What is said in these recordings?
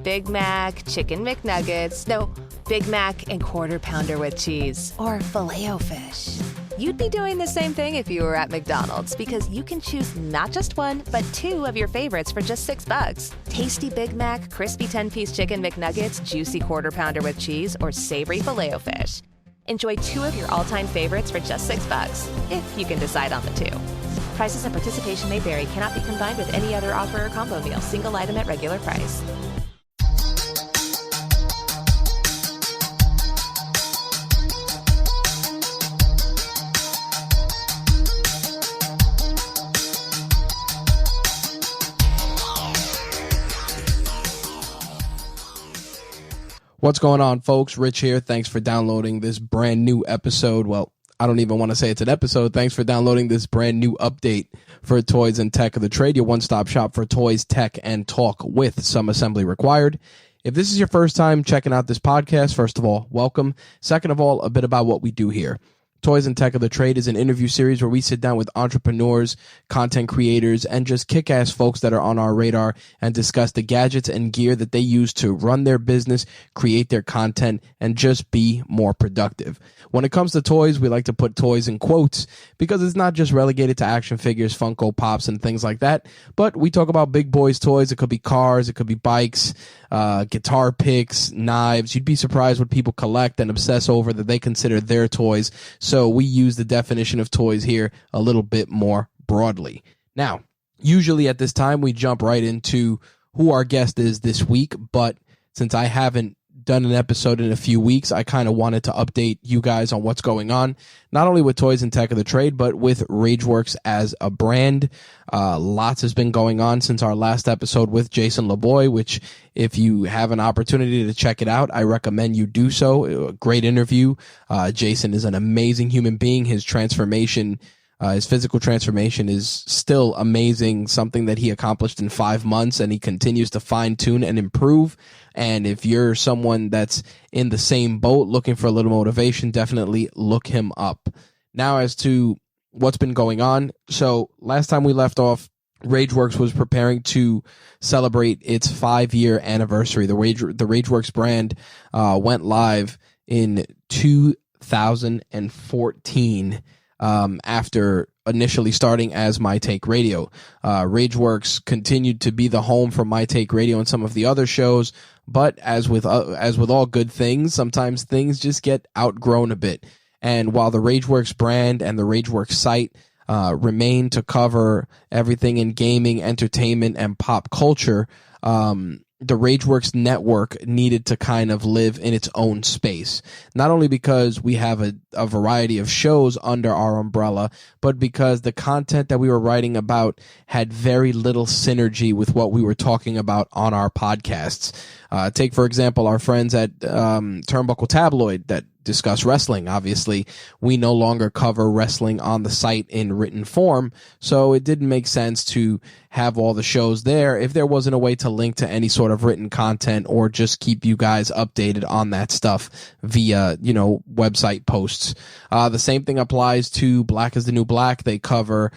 Big Mac, Chicken McNuggets, no, Big Mac and Quarter Pounder with cheese, or Filet-O-Fish. You'd be doing the same thing if you were at McDonald's, because you can choose not just one, but two of your favorites for just $6. Tasty Big Mac, crispy 10-piece Chicken McNuggets, juicy Quarter Pounder with cheese, or savory Filet-O-Fish. Enjoy two of your all-time favorites for just $6, if you can decide on the two. Prices and participation may vary. Cannot be combined with any other offer or combo meal. Single item at regular price. What's going on, folks? Rich here. Thanks for downloading this brand new episode. Well, I don't even want to say it's an episode. Thanks for downloading this brand new update for Toys and Tech of the Trade, your one-stop shop for toys, tech, and talk with some assembly required. If this is your first time checking out this podcast, first of all, welcome. Second of all, a bit about what we do here. Toys and Tech of the Trade is an interview series where we sit down with entrepreneurs, content creators, and just kick-ass folks that are on our radar and discuss the gadgets and gear that they use to run their business, create their content, and just be more productive. When it comes to toys, we like to put toys in quotes because it's not just relegated to action figures, Funko Pops, and things like that, but we talk about big boys toys. It could be cars, it could be bikes, guitar picks, knives. You'd be surprised what people collect and obsess over that they consider their toys. So we use the definition of toys here a little bit more broadly. Now, usually at this time, we jump right into who our guest is this week, but since I haven't done an episode in a few weeks, I kind of wanted to update you guys on what's going on, not only with Toys and Tech of the Trade, but with Rageworks as a brand. Lots has been going on since our last episode with Jason LeBoy, which if you have an opportunity to check it out, I recommend you do so. A great interview. Jason is an amazing human being. His transformation, his physical transformation is still amazing, something that he accomplished in 5 months, and he continues to fine tune and improve. And if you're someone that's in the same boat looking for a little motivation, definitely look him up. Now, as to what's been going on. So last time we left off, Rageworks was preparing to celebrate its 5-year anniversary. The Rageworks brand went live in 2014. After initially starting as My Take Radio. Rageworks continued to be the home for My Take Radio and some of the other shows, but as with all good things, sometimes things just get outgrown a bit. And while the Rageworks brand and the Rageworks site remain to cover everything in gaming, entertainment, and pop culture, the Rageworks network needed to kind of live in its own space. Not only because we have a variety of shows under our umbrella, but because the content that we were writing about had very little synergy with what we were talking about on our podcasts. Take, for example, our friends at Turnbuckle Tabloid that discuss wrestling. Obviously, we no longer cover wrestling on the site in written form, so it didn't make sense to have all the shows there if there wasn't a way to link to any sort of written content or just keep you guys updated on that stuff via, website posts. The same thing applies to Black is the New Black. They cover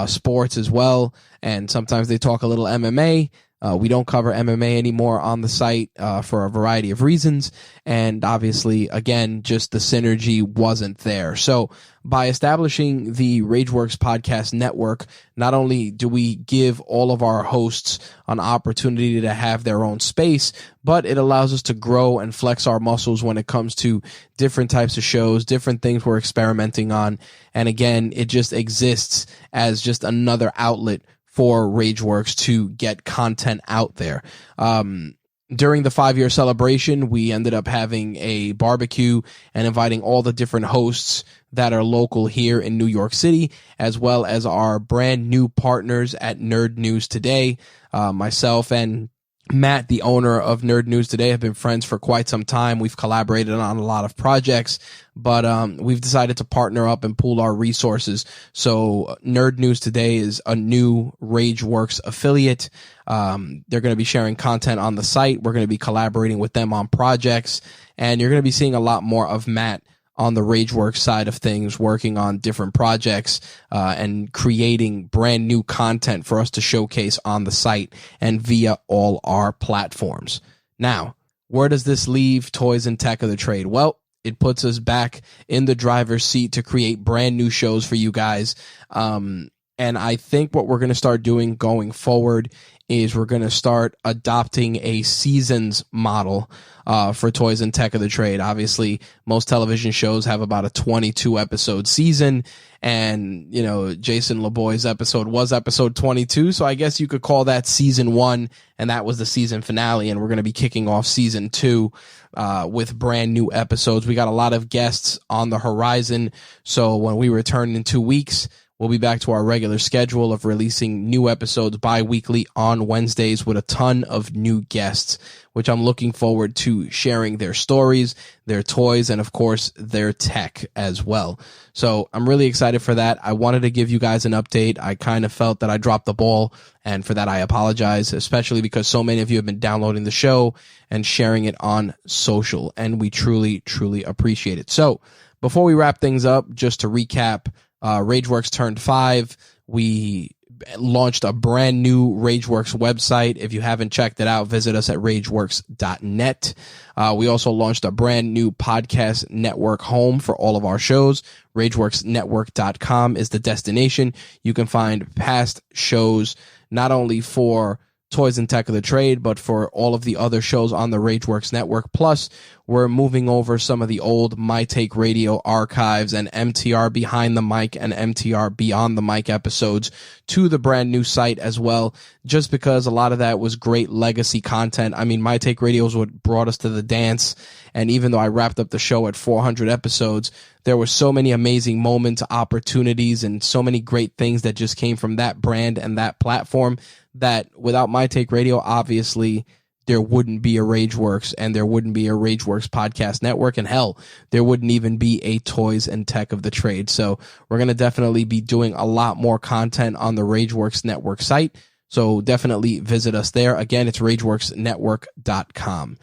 sports as well, and sometimes they talk a little MMA. We don't cover MMA anymore on the site for a variety of reasons. And obviously, again, just the synergy wasn't there. So by establishing the Rageworks Podcast Network, not only do we give all of our hosts an opportunity to have their own space, but it allows us to grow and flex our muscles when it comes to different types of shows, different things we're experimenting on. And again, it just exists as just another outlet for Rageworks to get content out there. During the 5-year celebration, we ended up having a barbecue and inviting all the different hosts that are local here in New York City, as well as our brand new partners at Nerd News Today. Myself and Matt, the owner of Nerd News Today, have been friends for quite some time. We've collaborated on a lot of projects, but we've decided to partner up and pool our resources. So Nerd News Today is a new Rageworks affiliate. They're going to be sharing content on the site. We're going to be collaborating with them on projects, and you're going to be seeing a lot more of Matt on the Rageworks side of things, working on different projects and creating brand new content for us to showcase on the site and via all our platforms. Now, where does this leave Toys and Tech of the Trade? Well, it puts us back in the driver's seat to create brand new shows for you guys. And I think what we're going to start doing going forward is we're going to start adopting a seasons model for Toys and Tech of the Trade. Obviously, most television shows have about a 22 episode season, and Jason LeBoy's episode was episode 22, so I guess you could call that season 1, and that was the season finale, and we're going to be kicking off season 2 with brand new episodes. We got a lot of guests on the horizon, so when we return in 2 weeks, we'll be back to our regular schedule of releasing new episodes bi-weekly on Wednesdays with a ton of new guests, which I'm looking forward to sharing their stories, their toys, and of course, their tech as well. So I'm really excited for that. I wanted to give you guys an update. I kind of felt that I dropped the ball, and for that I apologize, especially because so many of you have been downloading the show and sharing it on social, and we truly, truly appreciate it. So before we wrap things up, just to recap, RageWorks turned 5. We launched a brand new RageWorks website. If you haven't checked it out, visit us at rageworks.net. We also launched a brand new podcast network home for all of our shows. RageWorksNetwork.com is the destination. You can find past shows not only for Toys and Tech of the Trade, but for all of the other shows on the RageWorks network. Plus, we're moving over some of the old My Take Radio archives and MTR Behind the Mic and MTR Beyond the Mic episodes to the brand new site as well, just because a lot of that was great legacy content. I mean, My Take Radio is what brought us to the dance, and even though I wrapped up the show at 400 episodes, there were so many amazing moments, opportunities, and so many great things that just came from that brand and that platform that without My Take Radio, obviously, there wouldn't be a RageWorks, and there wouldn't be a RageWorks podcast network, and hell, there wouldn't even be a Toys and Tech of the Trade. So we're going to definitely be doing a lot more content on the RageWorks network site. So definitely visit us there. Again, it's rageworksnetwork.com.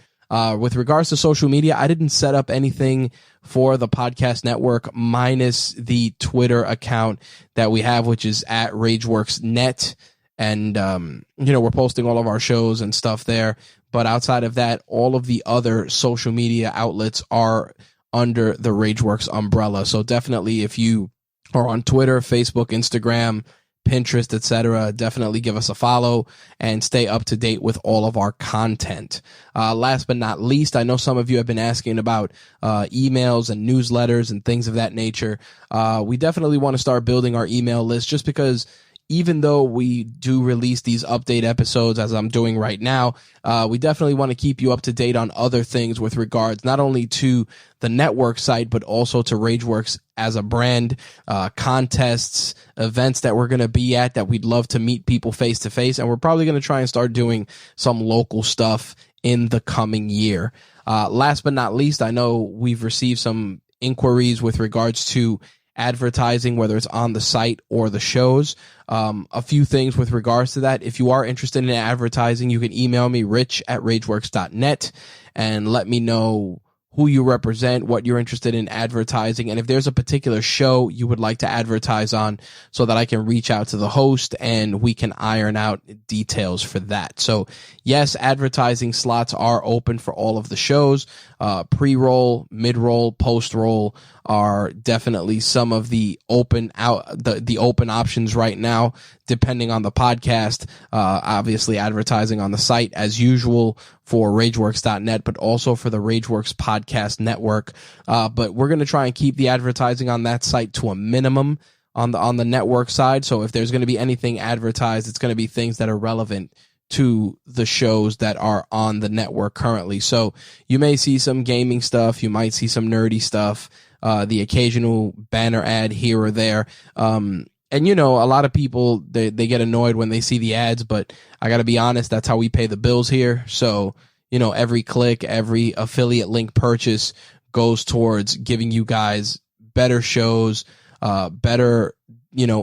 With regards to social media, I didn't set up anything for the podcast network minus the Twitter account that we have, which is at RageWorksNet. And, we're posting all of our shows and stuff there. But outside of that, all of the other social media outlets are under the RageWorks umbrella. So definitely, if you are on Twitter, Facebook, Instagram, Pinterest, etc., definitely give us a follow and stay up to date with all of our content. Last but not least, I know some of you have been asking about emails and newsletters and things of that nature. We definitely want to start building our email list, just because even though we do release these update episodes as I'm doing right now, we definitely want to keep you up to date on other things with regards not only to the network site, but also to RageWorks as a brand, contests, events that we're going to be at that we'd love to meet people face to face. And we're probably going to try and start doing some local stuff in the coming year. Last but not least, I know we've received some inquiries with regards to advertising, whether it's on the site or the shows. A few things with regards to that. If you are interested in advertising, you can email me, rich@rageworks.net, and let me know who you represent, what you're interested in advertising, and if there's a particular show you would like to advertise on, so that I can reach out to the host and we can iron out details for that. So yes, advertising slots are open for all of the shows. Pre-roll, mid-roll, post-roll are definitely some of the open options right now, depending on the podcast. Obviously advertising on the site as usual for rageworks.net, but also for the RageWorks podcast network. But we're going to try and keep the advertising on that site to a minimum on the network side. So if there's going to be anything advertised, it's going to be things that are relevant to the shows that are on the network currently. So you may see some gaming stuff, you might see some nerdy stuff, the occasional banner ad here or there. And a lot of people, they get annoyed when they see the ads, but I got to be honest, that's how we pay the bills here. So, every click, every affiliate link purchase goes towards giving you guys better shows, better,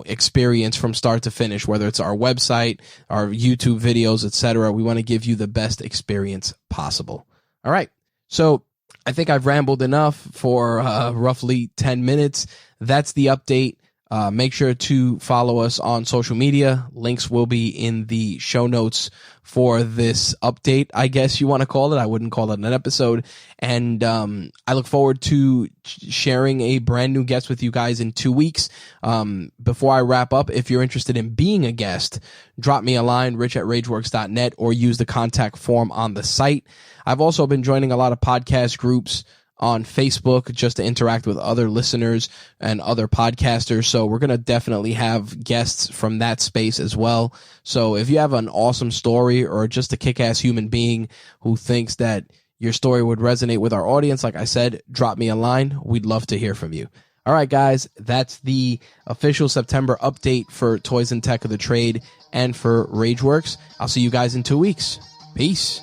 experience from start to finish, whether it's our website, our YouTube videos, etc. We want to give you the best experience possible. All right. So I think I've rambled enough for roughly 10 minutes. That's the update. Make sure to follow us on social media. Links will be in the show notes for this update, I guess you want to call it. I wouldn't call it an episode. And I look forward to sharing a brand new guest with you guys in 2 weeks. Before I wrap up, if you're interested in being a guest, drop me a line, rich@rageworks.net, or use the contact form on the site. I've also been joining a lot of podcast groups on Facebook just to interact with other listeners and other podcasters. So we're going to definitely have guests from that space as well. So if you have an awesome story or just a kick-ass human being who thinks that your story would resonate with our audience, like I said, drop me a line. We'd love to hear from you. All right, guys, that's the official September update for Toys and Tech of the Trade and for RageWorks. I'll see you guys in 2 weeks. Peace.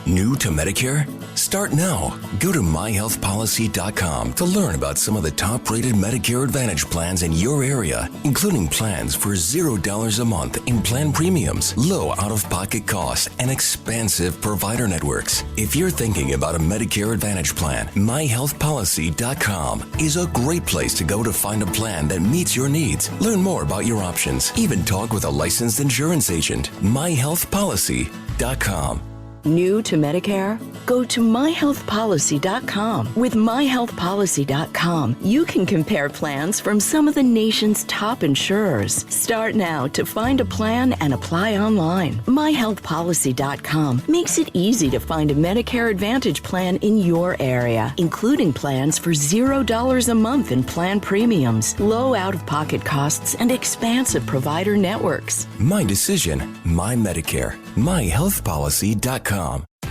New to Medicare? Start now. Go to myhealthpolicy.com to learn about some of the top-rated Medicare Advantage plans in your area, including plans for $0 a month in plan premiums, low out-of-pocket costs, and expansive provider networks. If you're thinking about a Medicare Advantage plan, myhealthpolicy.com is a great place to go to find a plan that meets your needs. Learn more about your options. Even talk with a licensed insurance agent. myhealthpolicy.com. New to Medicare? Go to myhealthpolicy.com. With myhealthpolicy.com, you can compare plans from some of the nation's top insurers. Start now to find a plan and apply online. myhealthpolicy.com makes it easy to find a Medicare Advantage plan in your area, including plans for $0 a month in plan premiums, low out-of-pocket costs, and expansive provider networks. My decision, my Medicare. myhealthpolicy.com.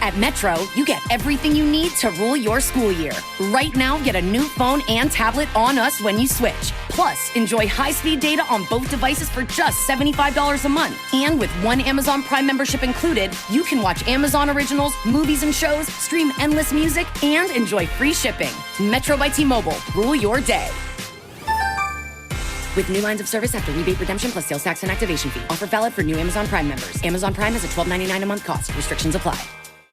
At Metro, you get everything you need to rule your school year. Right now, get a new phone and tablet on us when you switch. Plus, enjoy high-speed data on both devices for just $75 a month. And with one Amazon Prime membership included, you can watch Amazon Originals, movies and shows, stream endless music, and enjoy free shipping. Metro by T-Mobile. Rule your day. With new lines of service after rebate redemption plus sales tax and activation fee. Offer valid for new Amazon Prime members. Amazon Prime has a $12.99 a month cost. Restrictions apply.